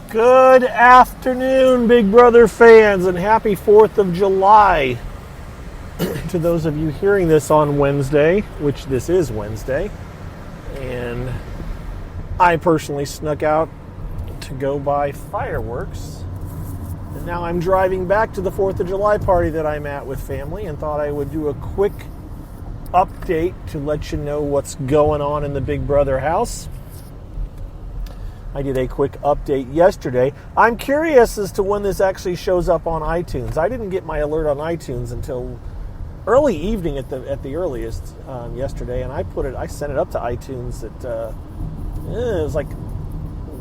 Good afternoon, Big Brother fans, and happy 4th of July to those of you hearing this on Wednesday, which this is Wednesday. And I personally snuck out to go buy fireworks. And now I'm driving back to the 4th of July party that I'm at with family and thought I would do a quick update to let you know what's going on in the Big Brother house. I did a quick update yesterday. I'm curious as to when this actually shows up on iTunes. I didn't get my alert on iTunes until early evening at the earliest yesterday, and I sent it up to iTunes at it was like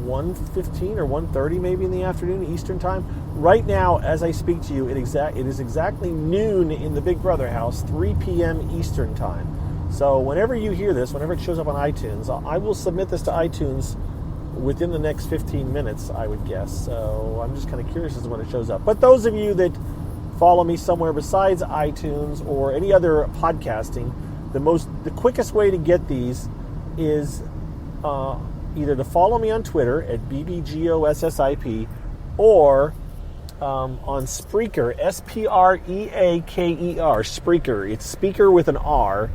1:15 or 1:30 maybe in the afternoon Eastern time. Right now, as I speak to you, it is exactly noon in the Big Brother house, 3 p.m. Eastern time. So whenever you hear this, whenever it shows up on iTunes, I will submit this to iTunes within the next 15 minutes, I would guess. So I'm just kind of curious as to when it shows up. But those of you that follow me somewhere besides iTunes or any other podcasting, the quickest way to get these is either to follow me on Twitter at BBGOSSIP or on Spreaker, Spreaker, Spreaker. It's speaker with an R,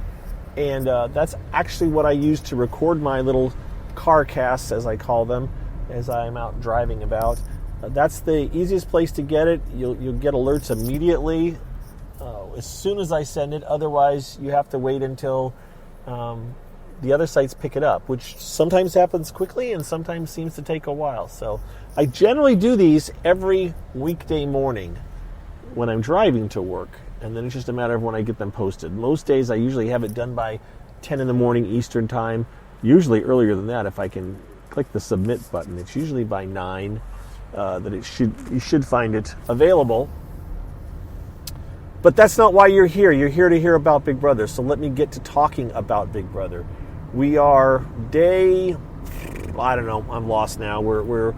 and that's actually what I use to record my little car casts, as I call them, as I'm out driving about. That's the easiest place to get it. You'll get alerts immediately as soon as I send it. Otherwise, you have to wait until the other sites pick it up, which sometimes happens quickly and sometimes seems to take a while. So I generally do these every weekday morning when I'm driving to work, and then it's just a matter of when I get them posted. Most days I usually have it done by 10 in the morning Eastern time. Usually earlier than that if I can click the submit button. It's usually by 9 that you should find it available. But that's not why you're here. You're here to hear about Big Brother. So let me get to talking about Big Brother. We are day, I don't know, I'm lost now. We're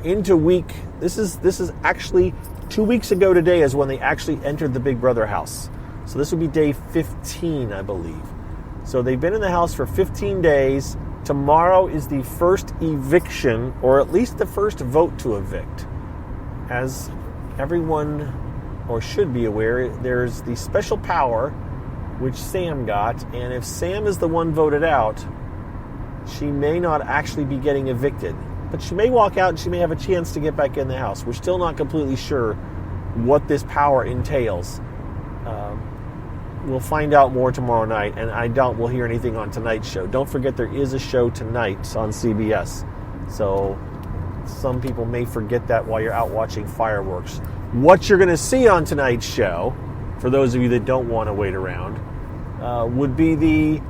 into week. This is actually 2 weeks ago today is when they actually entered the Big Brother house. So this would be day 15, I believe. So they've been in the house for 15 days. Tomorrow is the first eviction, or at least the first vote to evict. As everyone, or should be aware, there's the special power, which Sam got, and if Sam is the one voted out, she may not actually be getting evicted. But she may walk out and she may have a chance to get back in the house. We're still not completely sure what this power entails. We'll find out more tomorrow night, and I doubt we'll hear anything on tonight's show. Don't forget there is a show tonight on CBS. So some people may forget that while you're out watching fireworks. What you're going to see on tonight's show, for those of you that don't want to wait around, would be the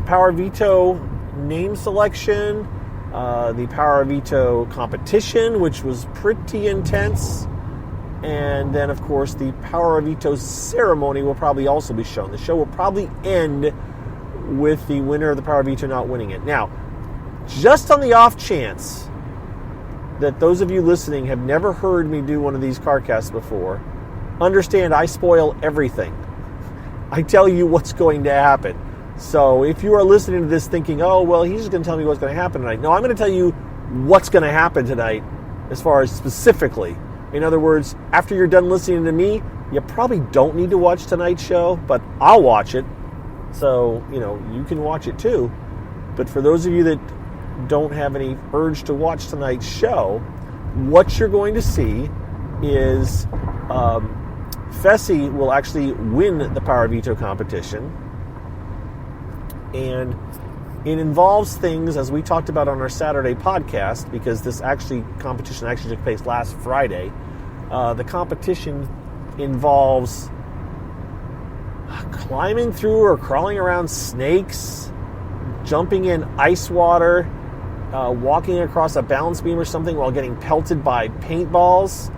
Power Veto name selection, the Power Veto competition, which was pretty intense. And then, of course, the Power of Veto ceremony will probably also be shown. The show will probably end with the winner of the Power of Veto not winning it. Now, just on the off chance that those of you listening have never heard me do one of these CarCasts before, understand I spoil everything. I tell you what's going to happen. So if you are listening to this thinking, oh, well, he's just going to tell me what's going to happen tonight. No, I'm going to tell you what's going to happen tonight as far as specifically. In other words, after you're done listening to me, you probably don't need to watch tonight's show, but I'll watch it. So, you can watch it too. But for those of you that don't have any urge to watch tonight's show, what you're going to see is Fessy will actually win the Power Veto competition. And it involves things, as we talked about on our Saturday podcast, because this competition actually took place last Friday. The competition involves climbing through or crawling around snakes, jumping in ice water, walking across a balance beam or something while getting pelted by paintballs,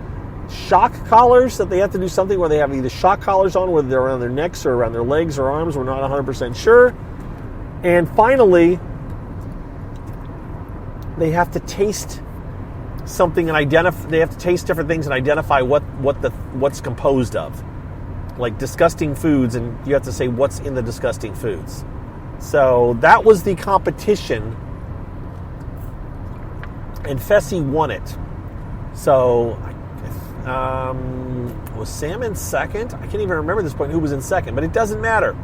shock collars that they have to do something where they have either shock collars on, whether they're around their necks or around their legs or arms, we're not 100% sure. And finally, they have to taste something and identify. They have to taste different things and identify what's composed of, like disgusting foods, and you have to say what's in the disgusting foods. So that was the competition and Fessy won it. So, was Sam in second? I can't even remember at this point who was in second, but it doesn't matter.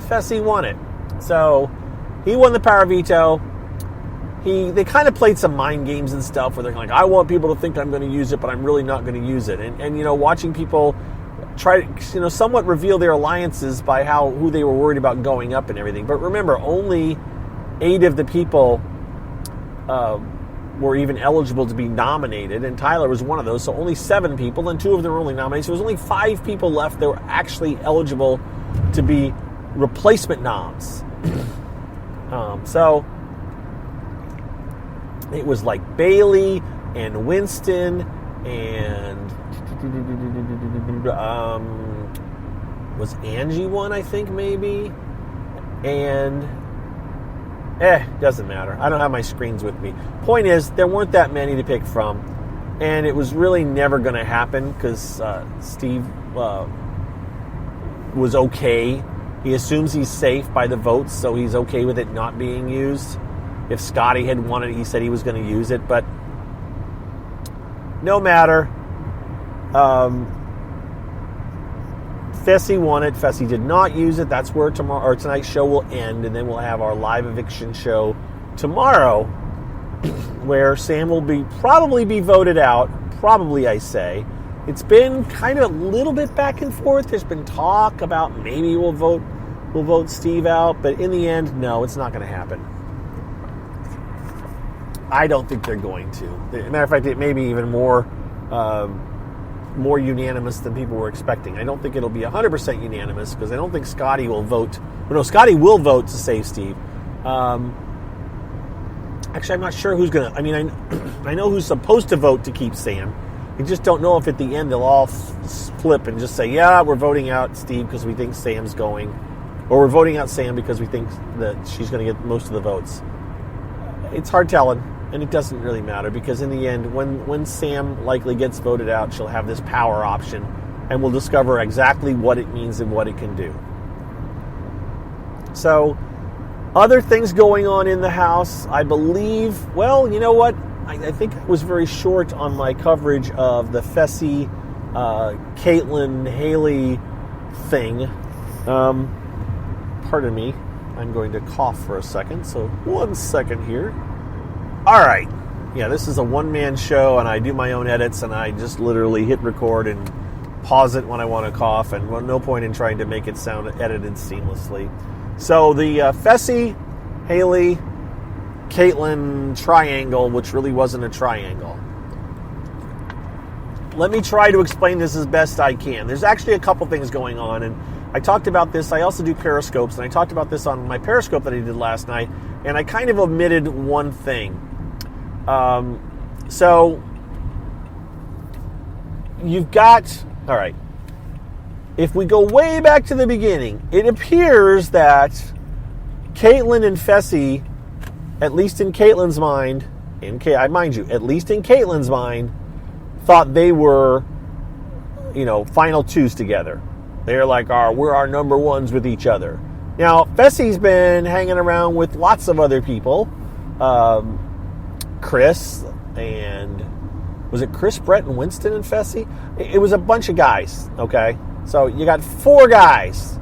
Fessy won it. So, he won the power veto. They kind of played some mind games and stuff where they're like, I want people to think I'm going to use it, but I'm really not going to use it. And watching people try to, somewhat reveal their alliances by who they were worried about going up and everything. But remember, only 8 of the people were even eligible to be nominated, and Tyler was one of those. So only 7 people, and 2 of them were only nominated. So there was only 5 people left that were actually eligible to be replacement noms. So it was like Bailey and Winston and was Angie one, I think, maybe, and doesn't matter. I don't have my screens with me. Point is, there weren't that many to pick from, and it was really never going to happen because Steve was okay. He assumes he's safe by the votes, so he's okay with it not being used. If Scotty had won it, he said he was going to use it, but no matter. Fessy won it. Fessy did not use it. That's where tonight's show will end, and then we'll have our live eviction show tomorrow, where Sam will probably be voted out. Probably, I say. It's been kind of a little bit back and forth. There's been talk about maybe we'll vote Steve out, but in the end, no, it's not going to happen. I don't think they're going to. As a matter of fact, it may be even more unanimous than people were expecting. I don't think it'll be 100% unanimous because I don't think Scotty will vote. Well, no, Scotty will vote to save Steve. Actually, I'm not sure who's going to. I mean, I know who's supposed to vote to keep Sam. I just don't know if at the end they'll all flip and just say, yeah, we're voting out Steve because we think Sam's going. Or we're voting out Sam because we think that she's going to get most of the votes. It's hard telling. And it doesn't really matter because in the end, when Sam likely gets voted out, she'll have this power option and we'll discover exactly what it means and what it can do. So, other things going on in the House, I believe, well, you know what? I think I was very short on my coverage of the Fessy, Caitlyn, Haley thing. Pardon me. I'm going to cough for a second, so 1 second here. All right. Yeah, this is a one-man show, and I do my own edits, and I just literally hit record and pause it when I want to cough, and no point in trying to make it sound edited seamlessly. So the Fessy, Haley, Caitlyn triangle, which really wasn't a triangle. Let me try to explain this as best I can. There's actually a couple things going on, and I talked about this. I also do Periscopes, and I talked about this on my Periscope that I did last night, and I kind of omitted one thing. So you've got, all right, if we go way back to the beginning, it appears that Caitlyn and Fessy, at least in Caitlyn's mind, mind you, at least in Caitlyn's mind, thought they were, final twos together. They're like, we're our number ones with each other. Now, Fessy's been hanging around with lots of other people. Chris and... Was it Chris, Brett, and Winston and Fessy? It was a bunch of guys, okay? So you got 4 guys.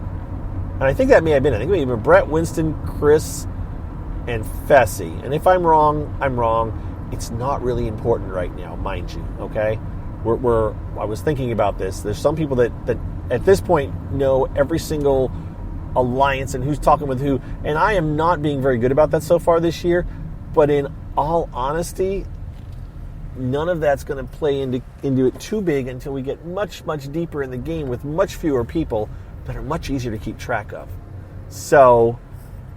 And I think that may have been, it may have been Brett, Winston, Chris, and Fessy. And if I'm wrong, I'm wrong. It's not really important right now, mind you, okay? I was thinking about this. There's some people that at this point know every single alliance and who's talking with who. And I am not being very good about that so far this year. But in all honesty, none of that's going to play into it too big until we get much, much deeper in the game with much fewer people that are much easier to keep track of. So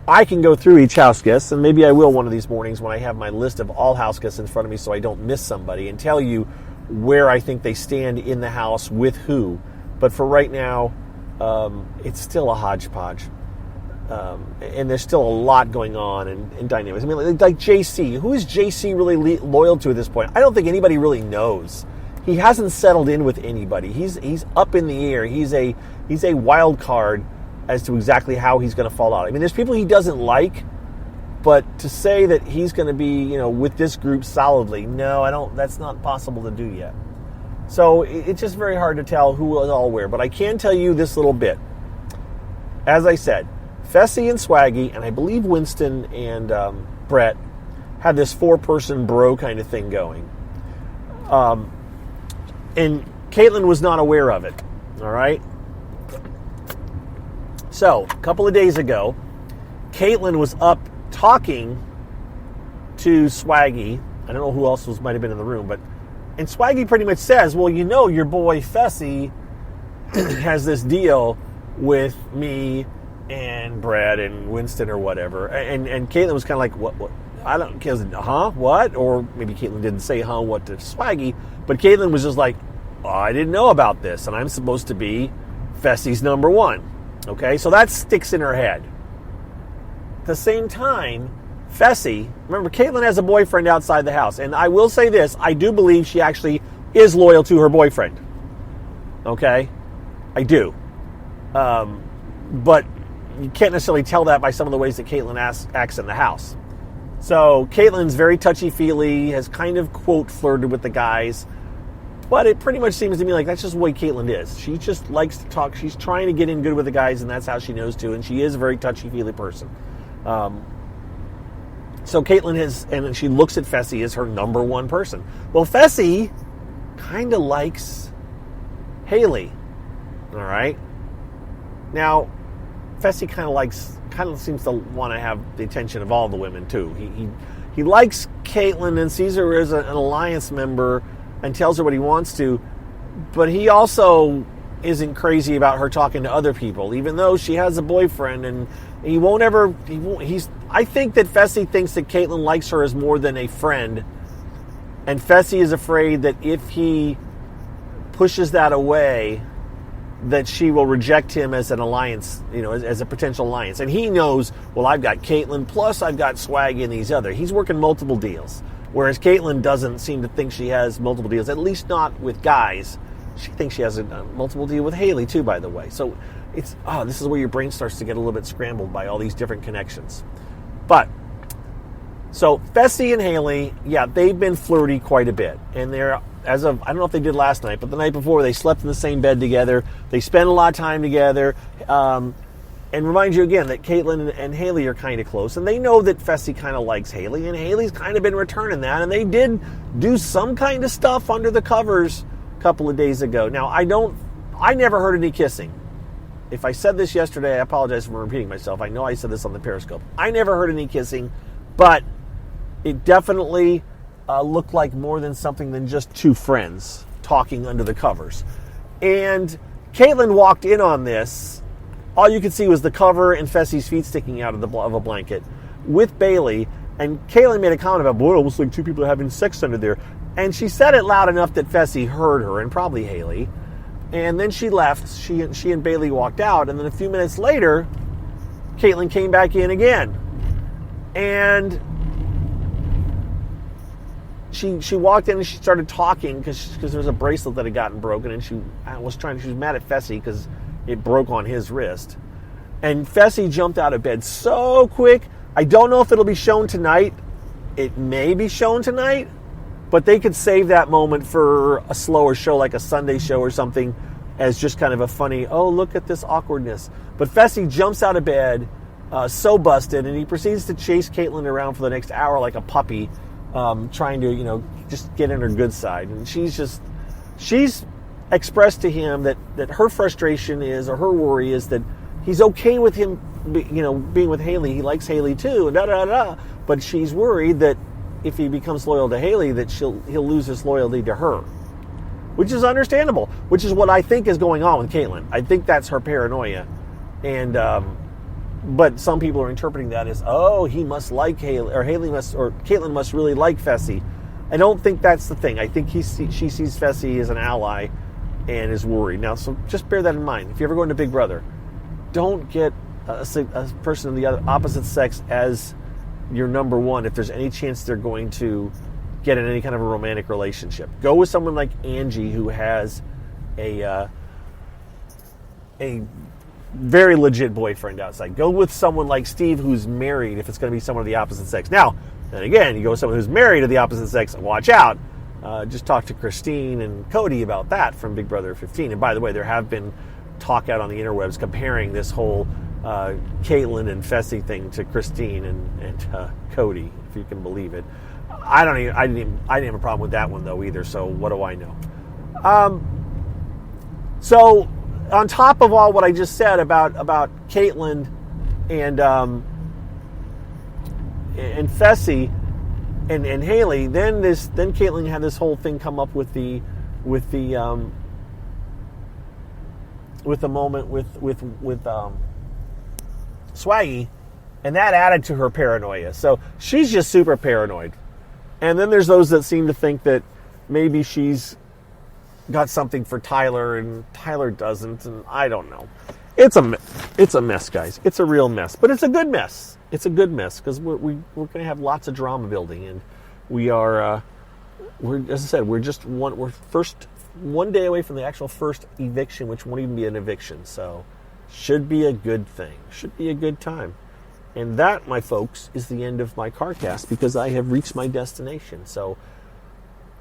I can go through each house guest, and maybe I will one of these mornings when I have my list of all house guests in front of me so I don't miss somebody, and tell you where I think they stand in the house with who. But for right now, it's still a hodgepodge. And there's still a lot going on in dynamics. I mean, like JC. Who is JC really loyal to at this point? I don't think anybody really knows. He hasn't settled in with anybody. He's up in the air. He's a wild card as to exactly how he's going to fall out. I mean, there's people he doesn't like, But to say that he's going to be, with this group solidly, no, I don't. That's not possible to do yet. So it's just very hard to tell who is all where. But I can tell you this little bit. As I said, Fessy and Swaggy, and I believe Winston and Brett had this 4-person bro kind of thing going. And Caitlin was not aware of it. All right? So, a couple of days ago, Caitlin was up talking to Swaggy. I don't know who else might have been in the room, and Swaggy pretty much says, well, your boy Fessy has this deal with me and Brad and Winston or whatever. And Caitlin was kind of like, what? I don't, what? Or maybe Caitlin didn't say, what to Swaggy, but Caitlin was just like, I didn't know about this, and I'm supposed to be Fessy's number one. Okay, so that sticks in her head. At the same time, Fessy, remember, Caitlin has a boyfriend outside the house. And I will say this, I do believe she actually is loyal to her boyfriend. Okay? I do. But you can't necessarily tell that by some of the ways that Caitlin acts in the house. So Caitlin's very touchy-feely, has kind of, quote, flirted with the guys. But it pretty much seems to me like that's just the way Caitlin is. She just likes to talk. She's trying to get in good with the guys, and that's how she knows to. And she is a very touchy-feely person. So Caitlin and she looks at Fessy as her number one person. Well, Fessy kind of likes Haley. All right? Now, Fessy kind of seems to want to have the attention of all the women, too. He likes Caitlin and sees her as an alliance member and tells her what he wants to, but he also isn't crazy about her talking to other people, even though she has a boyfriend, and I think that Fessy thinks that Caitlin likes her as more than a friend, and Fessy is afraid that if he pushes that away, that she will reject him as an alliance, as a potential alliance. And he knows, well, I've got Caitlin, plus I've got Swaggy and these other. He's working multiple deals. Whereas Caitlin doesn't seem to think she has multiple deals, at least not with guys. She thinks she has a multiple deal with Haley, too, by the way. So this is where your brain starts to get a little bit scrambled by all these different connections. But, so Fessy and Haley, yeah, they've been flirty quite a bit. And they're, I don't know if they did last night, but the night before, they slept in the same bed together. They spent a lot of time together. And remind you again that Caitlin and Haley are kind of close. And they know that Fessy kind of likes Haley. And Haley's kind of been returning that. And they did do some kind of stuff under the covers a couple of days ago. Now, I never heard any kissing. If I said this yesterday, I apologize for repeating myself. I know I said this on the Periscope. I never heard any kissing. But it definitely looked like more than something than just two friends talking under the covers. And Caitlin walked in on this. All you could see was the cover and Fessy's feet sticking out of a blanket with Bailey. And Caitlin made a comment about, boy, it looks like two people are having sex under there. And she said it loud enough that Fessy heard her, and probably Haley. And then she left. She and Bailey walked out. And then a few minutes later, Caitlin came back in again. And she walked in and she started talking because there was a bracelet that had gotten broken. And she was mad at Fessy because it broke on his wrist. And Fessy jumped out of bed so quick. I don't know if it'll be shown tonight. It may be shown tonight, but they could save that moment for a slower show, like a Sunday show or something, as just kind of a funny, oh, look at this awkwardness. But Fessy jumps out of bed, so busted, and he proceeds to chase Caitlin around for the next hour like a puppy, trying to, just get in her good side. And she's expressed to him that her frustration is, or her worry is, that he's okay with him, being with Haley. He likes Haley too, and but she's worried that if he becomes loyal to Haley, that he'll lose his loyalty to her, which is understandable. Which is what I think is going on with Caitlin. I think that's her paranoia, and but some people are interpreting that as, oh, he must like Haley, or Caitlin must really like Fessy. I don't think that's the thing. I think she sees Fessy as an ally and is worried. Now, so just bear that in mind. If you ever go into Big Brother, don't get a person of the opposite sex as your number one if there's any chance they're going to get in any kind of a romantic relationship. Go with someone like Angie, who has a very legit boyfriend outside. Go with someone like Steve who's married if it's going to be someone of the opposite sex. Now, then again, you go with someone who's married to the opposite sex, watch out. Just talk to Christine and Cody about that from Big Brother 15. And by the way, there have been talk out on the interwebs comparing this whole Kaitlyn and Fessy thing to Christine and Cody, if you can believe it. I didn't have a problem with that one though either. So what do I know? So on top of all what I just said about Kaitlyn and Fessy and Haley, then Kaitlyn had this whole thing come up with the moment with Swaggy, and that added to her paranoia. So she's just super paranoid. And then there's those that seem to think that maybe she's got something for Tyler and Tyler doesn't, and I don't know. It's a mess, guys. It's a real mess, but it's a good mess. It's a good mess because we're going to have lots of drama building, and we're as I said, we're first one day away from the actual first eviction, which won't even be an eviction. So should be a good thing. Should be a good time. And that, my folks, is the end of my CarCast because I have reached my destination. So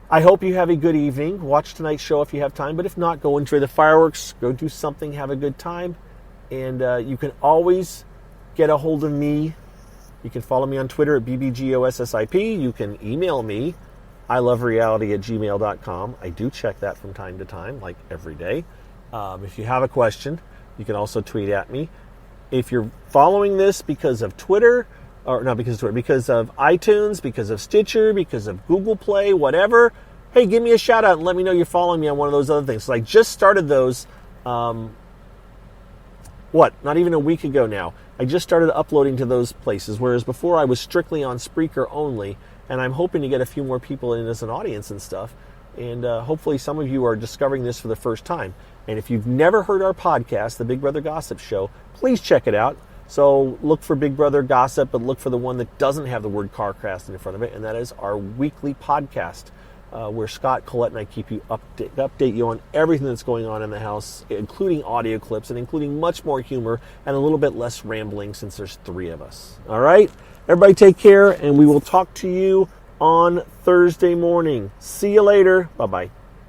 I hope you have a good evening. Watch tonight's show if you have time. But if not, go enjoy the fireworks. Go do something. Have a good time. And you can always get a hold of me. You can follow me on Twitter at BBGOSSIP. You can email me, ilovereality@gmail.com. I do check that from time to time, like every day. If you have a question, you can also tweet at me. If you're following this because of Twitter, or not because of Twitter, because of iTunes, because of Stitcher, because of Google Play, whatever, hey, give me a shout out and let me know you're following me on one of those other things. So I just started those, not even a week ago now. I just started uploading to those places, whereas before I was strictly on Spreaker only, and I'm hoping to get a few more people in as an audience and stuff. And hopefully some of you are discovering this for the first time. And if you've never heard our podcast, The Big Brother Gossip Show, please check it out. So look for Big Brother Gossip, but look for the one that doesn't have the word CarCast in front of it, and that is our weekly podcast, where Scott, Colette, and I keep you update you on everything that's going on in the house, including audio clips and including much more humor and a little bit less rambling since there's 3 of us. All right? Everybody take care, and we will talk to you on Thursday morning. See you later. Bye-bye.